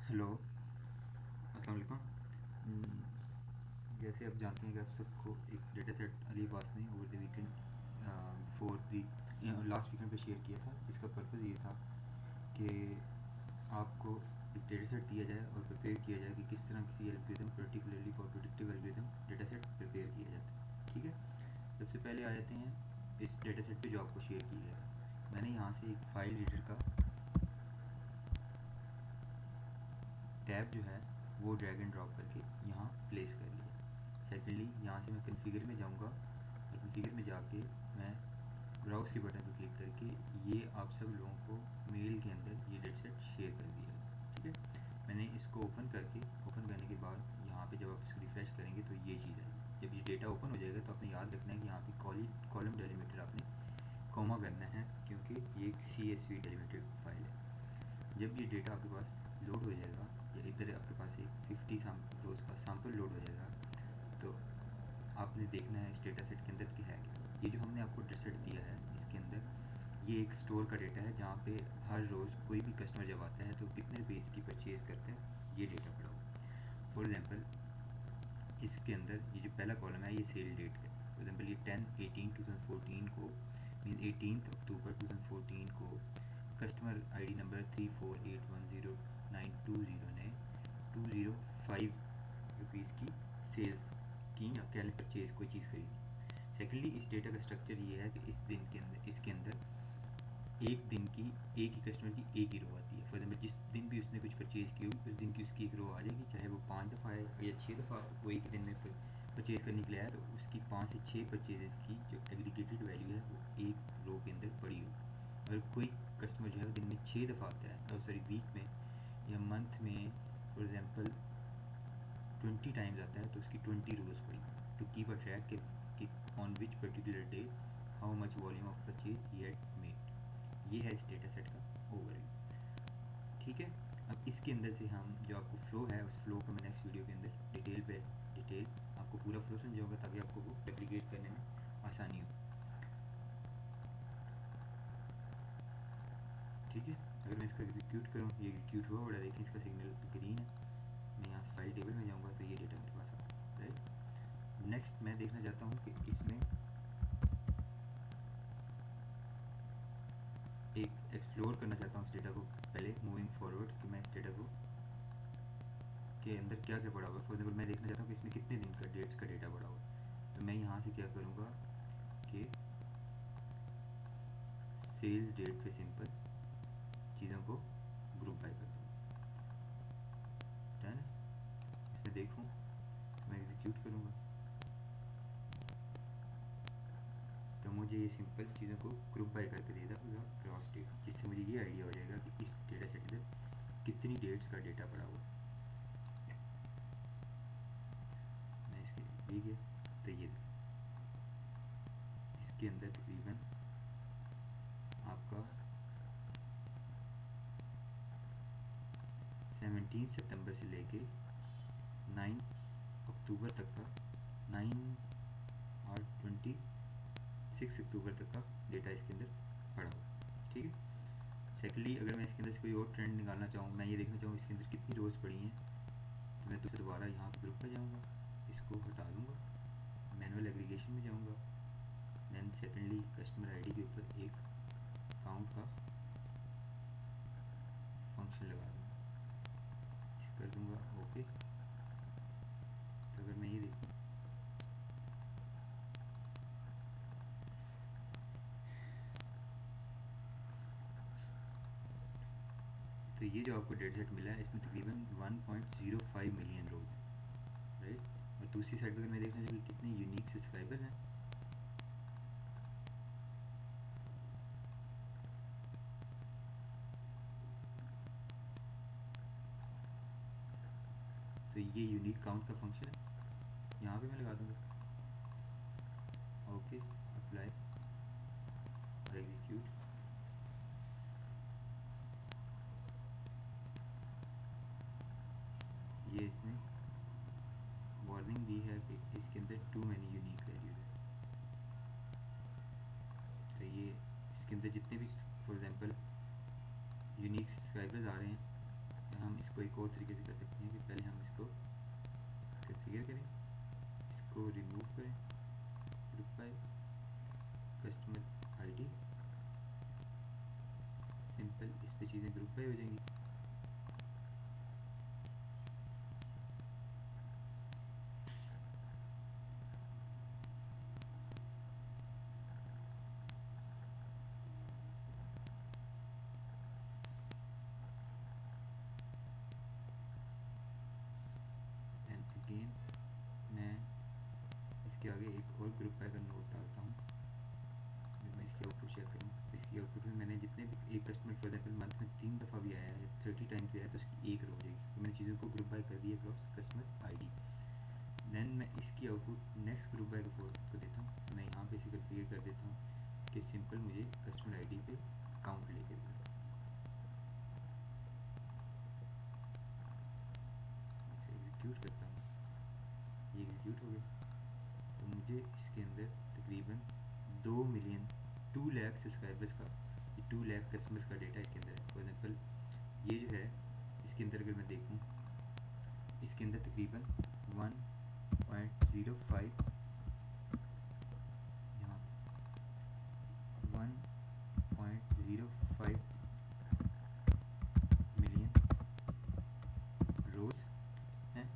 Hello, अस्सलाम वालेकुम। जैसे आप जानते हैं कि आप सबको एक डेटा सेट अली अब्बास ने over the weekend before the last weekend पे शेयर किया था, जिसका पर्पज़ ये था कि आपको एक डेटा सेट दिया जाए और प्रिपेयर किया जाए कि किस तरह किसी algorithm, particularly for predictive algorithm, data set prepare किया जाता है। ठीक है, सबसे पहले आ जाते हैं इस डेटा सेट पे जो आपको शेयर किया गया। मैंने यहाँ से एक फाइल रीडर का टैब जो है वो ड्रैग एंड ड्रॉप करके यहाँ प्लेस कर लिया। सेकेंडली यहाँ से मैं कन्फिगर में जाऊँगा और कन्फिगर में जाके मैं ब्राउज़ के बटन पर क्लिक करके ये आप सब लोगों को मेल के अंदर ये डेटा सेट शेयर कर दिया। ठीक है, मैंने इसको ओपन करने के बाद यहाँ पे जब आप इसको रिफ्रेश करेंगे तो ये चीज़ आएगी। जब ये डेटा ओपन हो जाएगा तो आपने याद रखना है कि यहाँ पे कॉलम डेलिमिटर आपने कॉमा करना है, क्योंकि ये एक CSV डेलिमिटेड फाइल है। जब ये डेटा आपके पास लोड हो जाएगा या इधर आपके पास एक 50 रोज़ का सैम्पल लोड हो जाएगा, तो आपने देखना है इस डेटा सेट के अंदर क्या है। ये जो हमने आपको डेटा सेट दिया है इसके अंदर ये एक स्टोर का डेटा है, जहाँ पे हर रोज़ कोई भी कस्टमर जब आता है तो कितने रुपीज़ की परचेज़ करते हैं ये डेटा पड़ा हुआ। फॉर एग्ज़ाम्पल इसके अंदर ये जो पहला कॉलम है ये सेल डेट है। फॉर एग्जाम्पल ये 10/18/2014 को मीन 18 अक्टूबर 2014 को कस्टमर ID नंबर 34810920 ने 205 रुपीज़ की सेल्स की या क्या परचेज कोई चीज़ खरीदी। सेकेंडली इस डेटा का स्ट्रक्चर ये है कि इस दिन के अंदर इसके अंदर एक दिन की एक ही कस्टमर की एक ही रो आती है। फॉर एग्जाम्पल जिस दिन भी उसने कुछ परचेज़ की होगी उस दिन की उसकी एक रो आ जाएगी, चाहे वो 5 दफ़ा आए या 6 दफ़ा वो एक दिन में परचेज़ करने के लिए आया, तो उसकी 5 से 6 परचेजेस की जो एग्रीगेटेड वैल्यू है वो एक रो के अंदर पड़ी होगी। अगर कोई कस्टमर जो है दिन में 6 दफ़ा आता है, सॉरी वीक में या मंथ में फॉर एग्ज़ाम्पल 20 टाइम्स आता है, तो उसकी 20 रोज़ पड़ी टू कीप अ ट्रैक कि on which particular day how much volume of purchase he had made. ये है इस डेटा सेट का ओवरव्यू। ठीक है, अब इसके अंदर से हम जो आपको फ्लो है उस फ्लो को मैं नेक्स्ट वीडियो के अंदर डिटेल आपको पूरा फ्लो समझाऊंगा, ताकि आपको वो रेप्लिकेट करने में आसानी हो। ठीक है, अगर मैं इसको एग्जीक्यूट करूँ, ये एग्जीक्यूट हुआ बड़ा, देखिए इसका सिग्नल ग्रीन है। मैं यहाँ से फाइल टेबल में जाऊँगा तो ये डेटा मेरे पास आ राइट। नेक्स्ट मैं देखना चाहता हूँ कि इसमें एक एक्सप्लोर करना चाहता हूँ इस डेटा को पहले मूविंग फॉरवर्ड, कि मैं इस डेटा को के अंदर क्या क्या पड़ा हुआ है। फॉर एग्जाम्पल मैं देखना चाहता हूँ कि इसमें कितने दिन का डेट्स का डेटा पड़ा हुआ है, तो मैं यहाँ से क्या करूँगा कि सेल्स डेट पे सिंपल चीज़ों को ग्रुप बाय कर दूँगा। डन है, इसमें देखूँ मैं एग्जीक्यूट करूँगा तो मुझे ये सिंपल चीज़ों को ग्रुप बाय करके देगा क्रॉस डेट, जिससे मुझे ये आइडिया हो जाएगा कि इस डेटा सेट में कितनी डेट्स का डेटा पड़ा हुआ है। मैं इसके ठीक है, तो ये इसके अंदर तकरीबन आपका 17 सितंबर से लेके 9 अक्टूबर तक का 9 और 26 अक्टूबर तक का डेटा इसके अंदर पड़ा हुआ। ठीक है, सेकेंडली अगर मैं इसके अंदर से कोई और ट्रेंड निकालना चाहूँ, मैं ये देखना चाहूँ इसके अंदर कितनी रोज़ पड़ी हैं, तो मैं तो दोबारा यहाँ पर ग्रुप पर जाऊँगा, इसको हटा दूँगा, मैनुअल एग्रीगेशन में जाऊँगा, दैन सेकेंडली कस्टमर ID के ऊपर एक काउंट का फंक्शन लगा दूँगा, कर दूँगा ओके। तो अगर मैं ये देखूँ तो ये जो आपको डेटा सेट मिला है इसमें तकरीबन 1.05 मिलियन रोज हैं राइट। और दूसरी साइड पर अगर मैं देखना चाहिए कितने यूनिक सब्सक्राइबर हैं, तो ये यूनिक काउंट का फंक्शन है, यहाँ पे मैं लगा दूँगा ओके, अप्लाई और एग्जीक्यूट। ये इसने वार्निंग दी है कि इसके अंदर टू मैनी यूनिक वैल्यूज है, तो ये इसके अंदर जितने भी फॉर एग्जांपल यूनिक सब्सक्राइबर्स आ रहे हैं हम इस इसको एक और तरीके से कर सकते हैं कि पहले हम इसको कॉन्फ़िगर करें, इसको रिमूव करें, group by customer ID, simple इस पे चीज़ें ग्रुप बाय हो जाएंगी। एंड अगेन मैं इसके आगे एक और ग्रुप बाय का नोट डालता हूँ। जब मैं इसकी आउटपुट चेक करूँ तो इसकी आउटपुट में मैंने जितने भी एक कस्टमर फॉर एग्जाम्पल मंथ में 3 दफ़ा भी आया है, 30 टाइम्स भी आया, तो उसकी एक रो हो जाएगी। तो मैंने चीज़ों को ग्रुप बाय कर दिया क्रॉस कस्टमर आईडी। देन मैं इसकी आउटपुट नेक्स्ट ग्रुप बाय को देता हूँ। तो मैं यहाँ पे इसे कॉन्फ़िगर कर देता हूँ कि सिंपल मुझे कस्टमर आईडी पे काउंट लेके दिया। इसे एग्जीक्यूट करता हूँ, ये एग्जीक्यूट हो गया। तो मुझे इसके अंदर तकरीबन 2 मिलियन 2 लाख सब्सक्राइबर्स का, ये 2 लाख कस्टमर्स का डेटा इसके अंदर है। फॉर एग्जाम्पल ये जो है इसके अंदर अगर मैं देखूँ, इसके अंदर तकरीबन 1.05 यहाँ 1.05 मिलियन रोज़ हैं।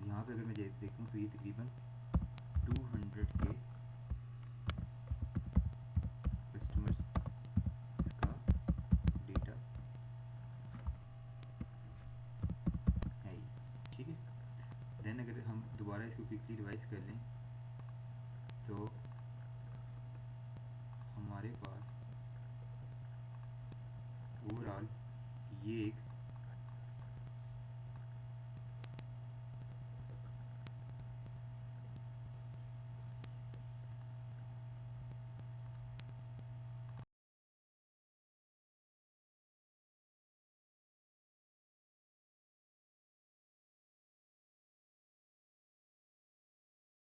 यहाँ पे अगर मैं देखूँ तो ये तकरीबन 200K कस्टमर्स का डेटा है ये, ठीक है। देन अगर हम दोबारा इसको क्विकली रिवाइज कर लें तो हमारे पास ओवरऑल ये एक